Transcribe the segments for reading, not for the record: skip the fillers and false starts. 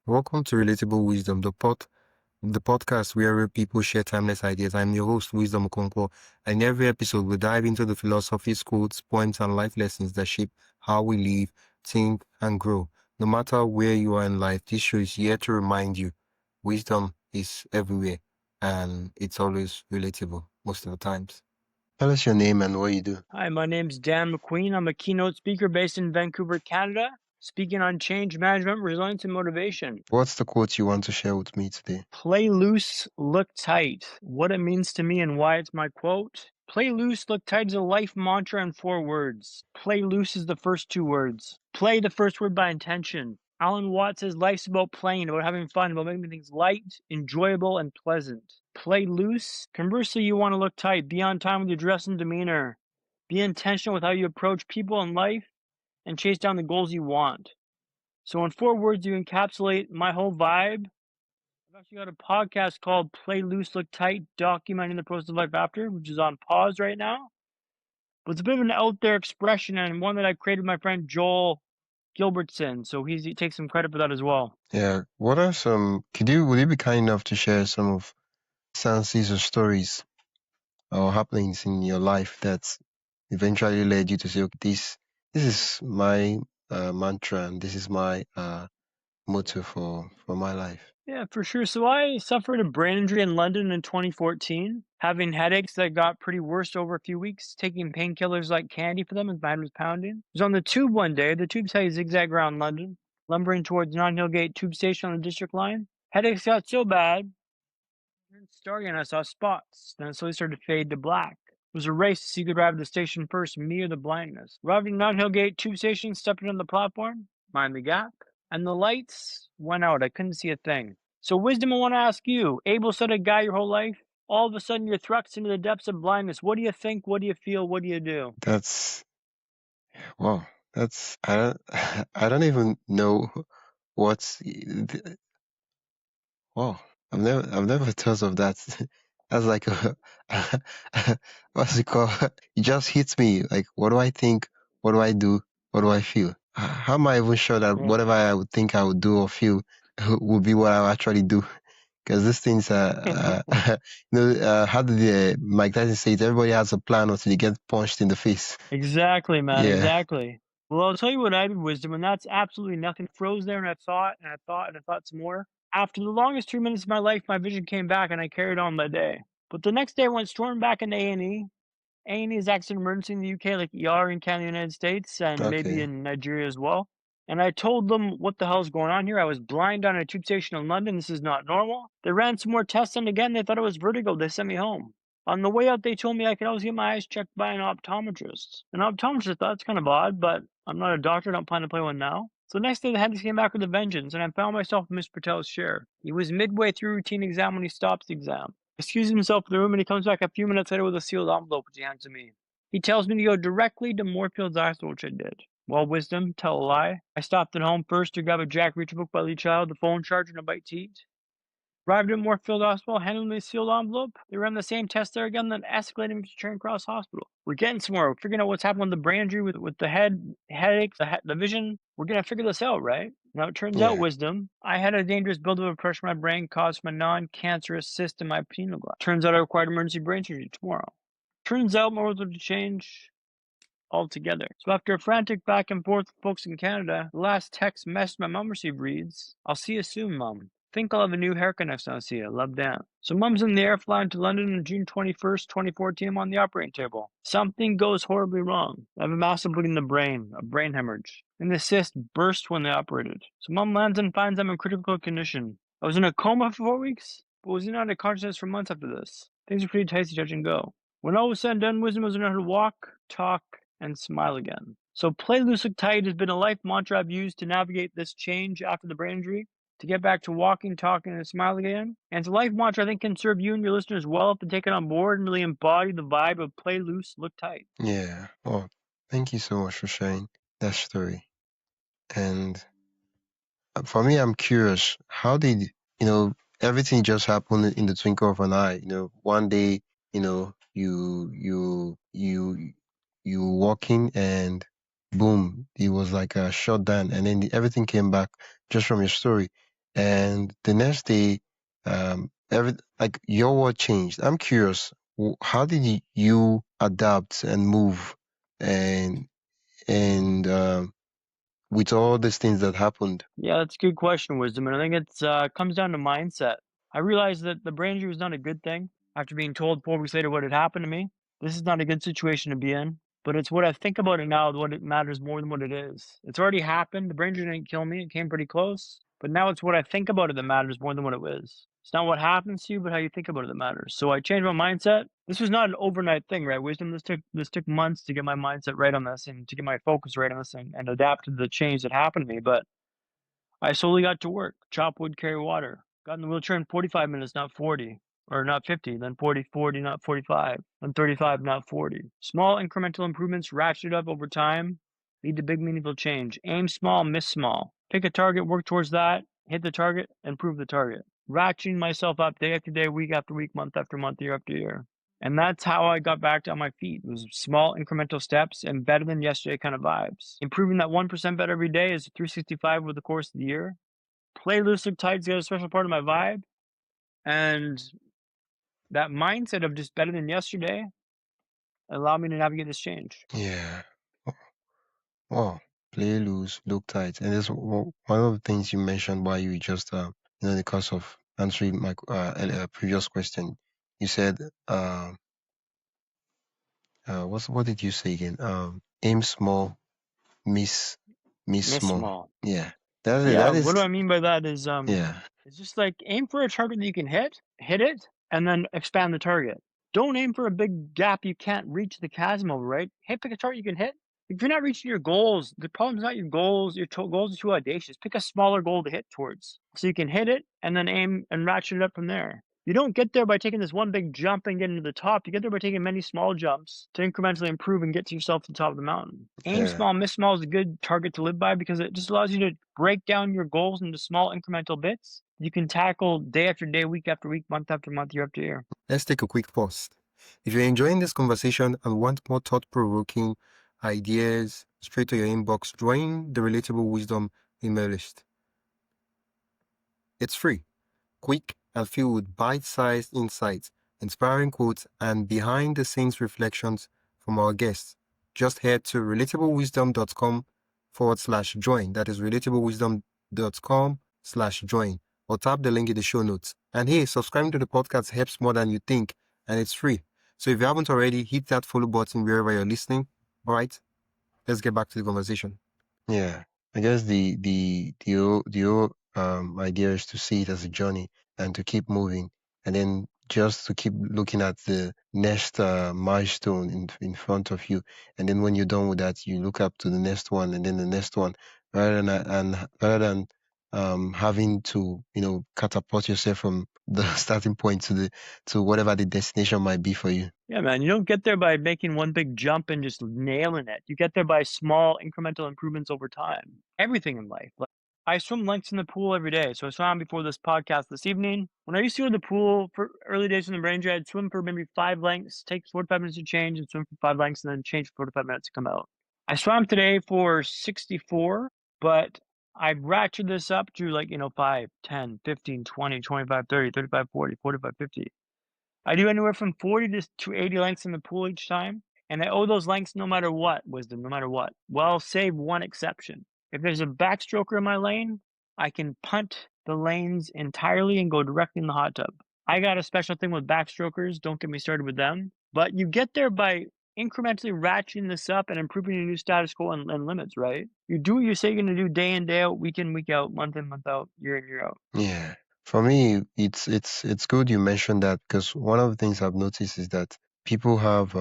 Welcome to Relatable Wisdom, the podcast where real people share timeless ideas. I'm your host, Wisdom Okonkwo, and in every episode we dive into the philosophies, quotes, points, and life lessons that shape how we live, think, and grow. No matter where you are in life, this show is here to remind you wisdom is everywhere, and it's always relatable most of the times. Tell us your name and what you do. Hi, my name's Dan MacQueen. I'm a keynote speaker based in Vancouver, Canada, speaking on change management, resilience, and motivation. What's the quote you want to share with me today? Play loose, look tight. What it means to me and why it's my quote. Play loose, look tight is a life mantra in 4 words. Play loose is the first 2 words. Play, the first word by intention. Alan Watts says life's about playing, about having fun, about making things light, enjoyable, and pleasant. Play loose. Conversely, you want to look tight. Be on time with your dress and demeanor. Be intentional with how you approach people in life and chase down the goals you want. So in 4 words, you encapsulate my whole vibe. I've actually got a podcast called Play Loose, Look Tight, documenting the process of life after, which is on pause right now. But it's a bit of an out there expression and one that I created with my friend Joel Gilbertson. So he takes some credit for that as well. Yeah. What are would you be kind enough to share some of instances or stories or happenings in your life that eventually led you to say, okay, this is my mantra and this is my motto for my life? Yeah, for sure. So I suffered a brain injury in London in 2014, having headaches that got pretty worse over a few weeks, taking painkillers like candy for them as my head was pounding. I was on the tube one day. The tube's how you zigzag around London, lumbering towards Notting Hill Gate tube station on the District line. Headaches got so bad, I turned starry and I saw spots. Then it slowly started to fade to black. It was a race to see who could arrive at the station first, me or the blindness. Arrived at Notting Hill Gate tube station, stepped on the platform, mind the gap, and the lights went out. I couldn't see a thing. So, wisdom, I want to ask you, able-studied guy your whole life, all of a sudden you're thrust into the depths of blindness. What do you think? What do you feel? What do you do? Wow. I don't even know what's wow. I've never thought of that. That's like what's it called? It just hits me. Like, what do I think? What do I do? What do I feel? How am I even sure that whatever I would think I would do or feel would be what I actually do? Because these things are, how did Mike Tyson say it? Everybody has a plan until you get punched in the face. Exactly, man. Yeah. Exactly. Well, I'll tell you what I did, wisdom, and that's absolutely nothing. Froze there, and I thought, and I thought, and I thought some more. After the longest 3 minutes of my life, my vision came back, and I carried on my day. But the next day, I went storming back into A&E. A&E is accident emergency in the UK, like ER in Canada, United States, and maybe Okay. in Nigeria as well. And I told them what the hell's going on here. I was blind on a tube station in London. This is not normal. They ran some more tests, and again, they thought it was vertigo. They sent me home. On the way out, they told me I could always get my eyes checked by an optometrist. An optometrist thought it's kind of odd, but I'm not a doctor. I don't plan to play one now. So the next day, the headaches came back with a vengeance, and I found myself in Mr. Patel's chair. He was midway through routine exam when he stops the exam. Excuses himself in the room, and he comes back a few minutes later with a sealed envelope, which he hands to me. He tells me to go directly to Moorfields Hospital, which I did. Well, wisdom, tell a lie. I stopped at home first to grab a Jack Reacher book by Lee Child, the phone charger, and a bite to eat. Arrived at Moorfield Hospital, handed me a sealed envelope. They ran the same test there again, then escalated me to Charing Cross Hospital. We're getting somewhere. We're figuring out what's happened with the brain injury, with the headaches, the vision. We're going to figure this out, right? Now, it turns out, wisdom, I had a dangerous buildup of pressure in my brain caused from a non-cancerous cyst in my pineal gland. Turns out I required emergency brain surgery tomorrow. Turns out more was to change altogether. So after a frantic back and forth with folks in Canada, the last text message my mom received reads, "I'll see you soon, Mom. Think I'll have a new haircut next time I see you. Love, Dan." So Mom's in the air flying to London on June 21st, 2014. I'm on the operating table. Something goes horribly wrong. I have a massive bleed in the brain, a brain hemorrhage. And the cyst burst when they operated. So Mom lands and finds I'm in critical condition. I was in a coma for 4 weeks, but was in out of consciousness for months after this. Things were pretty tight, touch and go. When all was said and done, wisdom was learning how to walk, talk, and smile again. So play loose, look tight has been a life mantra I've used to navigate this change after the brain injury, to get back to walking, talking, and smiling again. And it's a life mantra I think can serve you and your listeners well if they take it on board and really embody the vibe of play loose, look tight. Yeah. Oh, thank you so much for sharing that story. And for me, I'm curious, how did, everything just happened in the twinkle of an eye? One day, you walking and boom, it was like a shutdown, and then everything came back just from your story. and the next day, like your world changed. I'm curious, how did you adapt and move, and with all these things that happened? Yeah, that's a good question, Wisdom, and I think it's comes down to mindset. I realized that the brain injury was not a good thing after being told 4 weeks later what had happened to me. This is not a good situation to be in, but it's what I think about it now, what it matters more than what it is. It's already happened. The brain injury didn't kill me. It came pretty close, but now it's what I think about it that matters more than what it was. It's not what happens to you, but how you think about it that matters. So I changed my mindset. This was not an overnight thing, right? Wisdom. This took months to get my mindset right on this and to get my focus right on this and adapt to the change that happened to me. But I slowly got to work, chop wood, carry water. Got in the wheelchair in 45 minutes, not 40, or not 50, then 40, 40, not 45, then 35, not 40. Small incremental improvements ratcheted up over time lead to big meaningful change. Aim small, miss small. Pick a target, work towards that, hit the target, improve the target. Ratcheting myself up day after day, week after week, month after month, year after year. And that's how I got back on my feet. It was small incremental steps and better than yesterday kind of vibes. Improving that 1% better every day is 365 over the course of the year. Play loose, look tight's got a special part of my vibe. And that mindset of just better than yesterday allowed me to navigate this change. Yeah. Oh, play loose, look tight, and that's one of the things you mentioned while you just in the course of answering my previous question. You said what did you say again? Aim small, miss Miss small. small. Yeah, that is Yeah, what do I mean by that is yeah, it's just like aim for a target that you can hit it, and then expand the target. Don't aim for a big gap you can't reach the chasm over, right? Pick a target you can hit. If you're not reaching your goals, the problem is not your goals. Your goals are too audacious. Pick a smaller goal to hit towards so you can hit it and then aim and ratchet it up from there. You don't get there by taking this one big jump and getting to the top. You get there by taking many small jumps to incrementally improve and get to yourself to the top of the mountain. Aim yeah. small, miss small is a good target to live by because it just allows you to break down your goals into small incremental bits you can tackle day after day, week after week, month after month, year after year. Let's take a quick pause. If you're enjoying this conversation and want more thought-provoking ideas straight to your inbox, join the Relatable Wisdom email list. It's free, quick, and filled with bite-sized insights, inspiring quotes, and behind-the-scenes reflections from our guests. Just head to relatablewisdom.com/join. That is relatablewisdom.com/join, or tap the link in the show notes. And hey, subscribing to the podcast helps more than you think, and it's free. So if you haven't already, hit that follow button wherever you're listening. All right, let's get back to the conversation. Yeah, I guess the whole idea is to see it as a journey and to keep moving, and then just to keep looking at the next milestone in front of you, and then when you're done with that, you look up to the next one, and then the next one, rather than having to catapult yourself from the starting point to whatever the destination might be for you. Yeah, man, you don't get there by making one big jump and just nailing it. You get there by small incremental improvements over time. Everything in life. Like, I swim lengths in the pool every day. So I swam before this podcast this evening. When I used to go to the pool for early days in the ranger, I'd swim for maybe 5 lengths, take 45 minutes to change, and swim for 5 lengths, and then change for 45 minutes to come out. I swam today for 64, but I've ratcheted this up to 5, 10, 15, 20, 25, 30, 35, 40, 45, 50. I do anywhere from 40 to 80 lengths in the pool each time, and I owe those lengths no matter what, Wisdom, no matter what. Well, save one exception. If there's a backstroker in my lane, I can punt the lanes entirely and go directly in the hot tub. I got a special thing with backstrokers. Don't get me started with them. But you get there by incrementally ratcheting this up and improving your new status quo and limits, right? You do what you say you're going to do day in, day out, week in, week out, month in, month out, year in, year out. Yeah. For me, it's good you mentioned that, because one of the things I've noticed is that people have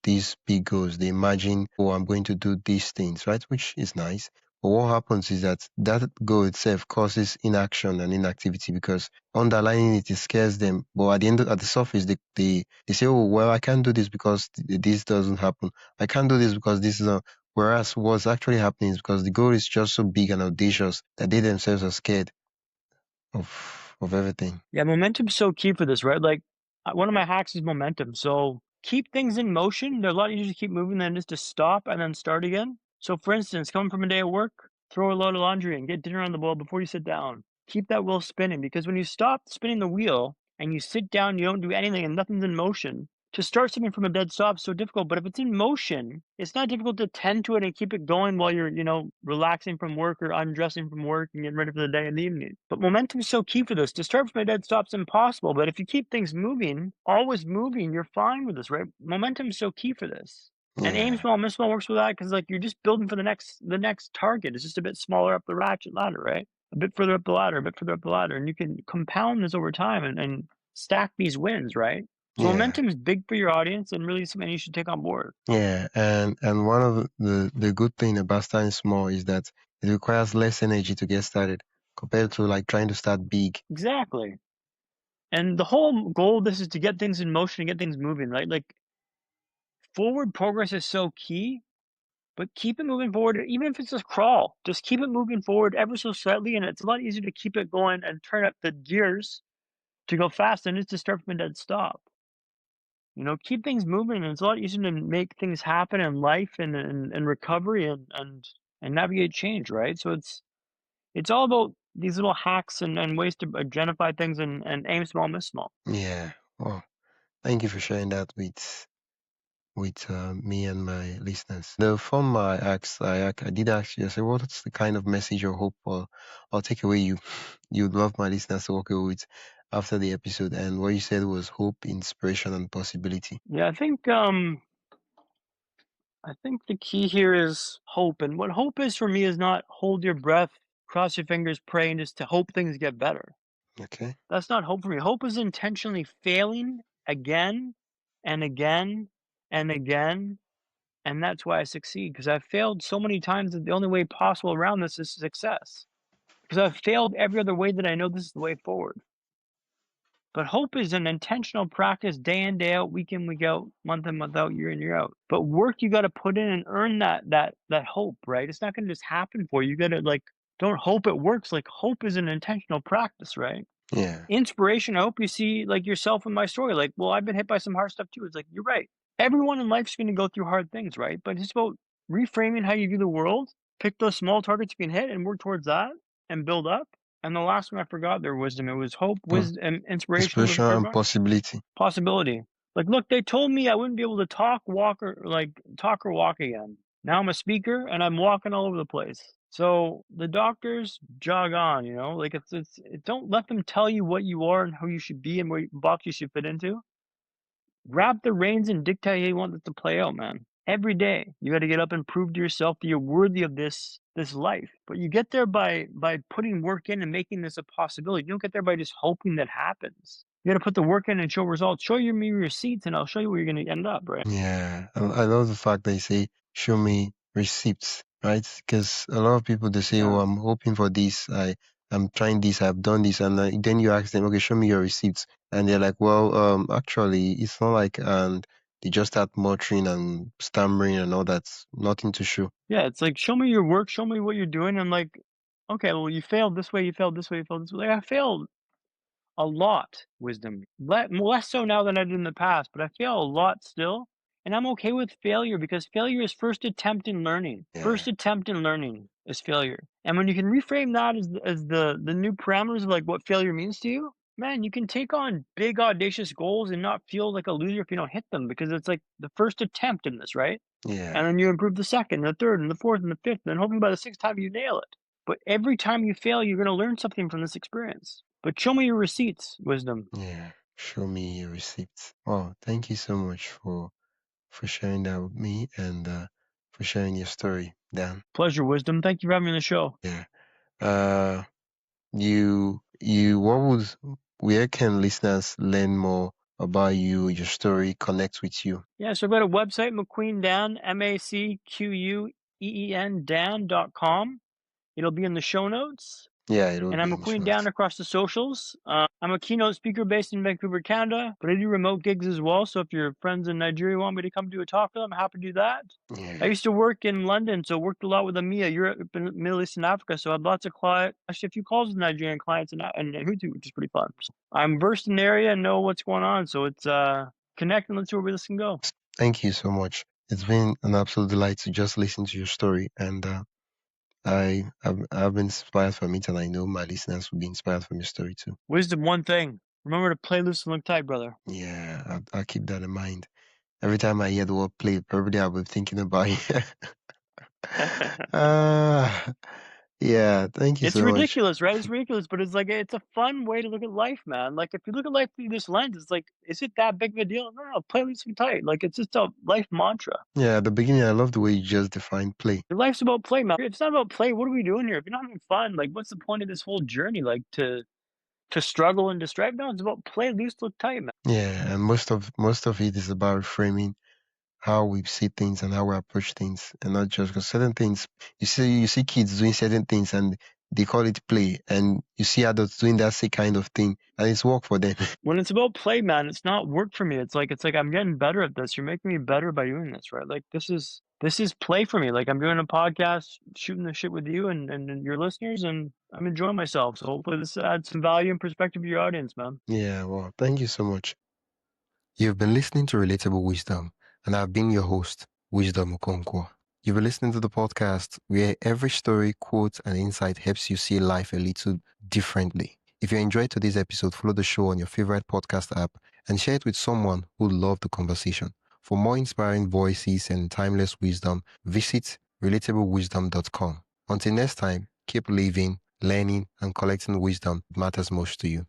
these big goals. They imagine, oh, I'm going to do these things, right? Which is nice. But what happens is that that goal itself causes inaction and inactivity, because underlying it scares them. But at the surface, they say, oh, well, I can't do this because this doesn't happen. I can't do this because this is a. Whereas what's actually happening is because the goal is just so big and audacious that they themselves are scared of everything. Yeah, momentum's so key for this, right? Like, one of my hacks is momentum. So keep things in motion. They're a lot easier to keep moving than it is to stop and then start again. So, for instance, coming from a day of work, throw a load of laundry and get dinner on the boil before you sit down. Keep that wheel spinning, because when you stop spinning the wheel and you sit down, you don't do anything and nothing's in motion, to start something from a dead stop is so difficult. But if it's in motion, it's not difficult to tend to it and keep it going while you're, relaxing from work or undressing from work and getting ready for the day in the evening. But momentum is so key for this. To start from a dead stop's impossible. But if you keep things moving, always moving, you're fine with this, right? Momentum is so key for this. And aim Yeah. small, miss small works with that, because like you're just building for the next target. It's just a bit smaller up the ratchet ladder, right? A bit further up the ladder, a bit further up the ladder, and you can compound this over time and stack these wins, right? So Yeah. momentum is big for your audience and really something you should take on board. Yeah. And one of the good thing about starting small is that it requires less energy to get started compared to like trying to start big. Exactly. And the whole goal of this is to get things in motion and get things moving, right? Like forward progress is so key, but keep it moving forward, even if it's a crawl. Just keep it moving forward ever so slightly, and it's a lot easier to keep it going and turn up the gears to go fast than it is to start from a dead stop. Keep things moving, and it's a lot easier to make things happen in life and recovery and navigate change, right? So it's all about these little hacks and ways to identify things and aim small, miss small. Yeah. Well, thank you for sharing that with me and my listeners. The form I asked, I did ask you. I said, "What's the kind of message or hope or takeaway you'd love my listeners to walk away with after the episode?" And what you said was hope, inspiration, and possibility. Yeah, I think the key here is hope. And what hope is for me is not hold your breath, cross your fingers, pray, and just to hope things get better. Okay. That's not hope for me. Hope is intentionally failing again and again and again. And that's why I succeed, because I've failed so many times that the only way possible around this is success. Because I've failed every other way that I know this is the way forward. But hope is an intentional practice day in, day out, week in, week out, month in, month out, year in, year out. But work you got to put in and earn that hope, right? It's not going to just happen for you. You got to don't hope it works. Like hope is an intentional practice, right? Yeah. Inspiration, I hope you see like yourself in my story. Like, well, I've been hit by some hard stuff too. It's like, you're right. Everyone in life's going to go through hard things, right? But it's about reframing how you view the world, pick those small targets you can hit and work towards that and build up. And the last one I forgot there, wisdom. It was hope, Mm. wisdom, and inspiration. What was Inspiration the third and one? possibility. Possibility. Like, look, they told me I wouldn't be able to talk, walk, or talk or walk again. Now I'm a speaker and I'm walking all over the place. So the doctors jog on, like don't let them tell you what you are and who you should be and what box you should fit into. Grab the reins and dictate how you want it to play out, man. Every day you got to get up and prove to yourself that you're worthy of this life. But you get there by putting work in and making this a possibility. You don't get there by just hoping that happens. You got to put the work in and show results. Show me your receipts, and I'll show you where you're going to end up, right? Yeah. I love the fact that you say, "Show me receipts," right? Because a lot of people they say, "Oh, Yeah. I'm hoping for this. I'm trying this. I've done this," and then you ask them, "Okay, show me your receipts," and they're like, "Well, actually, it's not like," and they just start muttering and stammering and all that. Nothing to show. Yeah, it's like, show me your work, show me what you're doing. I'm like, okay, well, you failed this way, you failed this way, you failed this way. Like, I failed a lot, wisdom. Less so now than I did in the past, but I fail a lot still. And I'm okay with failure, because failure is first attempt in learning. Yeah. First attempt in learning is failure. And when you can reframe that as the new parameters of like what failure means to you, man, you can take on big audacious goals and not feel like a loser if you don't hit them, because it's like the first attempt in this, right? Yeah. And then you improve the second, the third, and the fourth, and the fifth, and then hopefully by the sixth time you nail it. But every time you fail, you're going to learn something from this experience. But show me your receipts, wisdom. Yeah. Show me your receipts. Oh, thank you so much for sharing that with me and for sharing your story, Dan. Pleasure, wisdom. Thank you for having me on the show. Yeah. Uh, where can listeners learn more about you, your story, connect with you? Yeah, so I've got a website, MacQueen Dan, MacQueen Dan.com. It'll be in the show notes. Yeah, it will And be I'm in the show MacQueen down notes. across the socials. I'm a keynote speaker based in Vancouver, Canada, but I do remote gigs as well. So if your friends in Nigeria want me to come do a talk to them, I'm happy to do that. Yeah. I used to work in London, so worked a lot with EMEA, Europe, Middle East, and Africa. So I had lots of clients, actually a few calls with Nigerian clients and Hutu, which is pretty fun. So I'm versed in the area and know what's going on. So it's connect and let's see where this can go. Thank you so much. It's been an absolute delight to just listen to your story, and I've been inspired from it, and I know my listeners will be inspired from your story too. Wisdom, one thing. Remember to play loose and look tight, brother. Yeah, I'll keep that in mind. Every time I hear the word play, probably I'll be thinking about it. Yeah, thank you It's so much. ridiculous, right? It's ridiculous, but it's like it's a fun way to look at life, man. Like if you look at life through this lens, it's like, is it that big of a deal? No, play loose and tight. Like it's just a life mantra. Yeah, at the beginning, I love the way you just defined play. Your life's about play, man. If it's not about play, what are we doing here? If you're not having fun, like what's the point of this whole journey? Like to struggle and to strive? No, it's about play loose, look tight, man. Yeah, and most of it is about reframing how we see things and how we approach things, and not just because certain things you see kids doing certain things and they call it play, and you see adults doing that same kind of thing and it's work for them. When it's about play, man, it's not work for me. It's like I'm getting better at this. You're making me better by doing this, right? Like this is play for me. Like I'm doing a podcast, shooting the shit with you and your listeners, and I'm enjoying myself. So hopefully this adds some value and perspective to your audience, man. Yeah, well, thank you so much. You've been listening to Relatable Wisdom, and I've been your host, Wisdom Okonkwo. You've been listening to the podcast where every story, quote, and insight helps you see life a little differently. If you enjoyed today's episode, follow the show on your favorite podcast app and share it with someone who loved the conversation. For more inspiring voices and timeless wisdom, visit relatablewisdom.com. Until next time, keep living, learning, and collecting wisdom that matters most to you.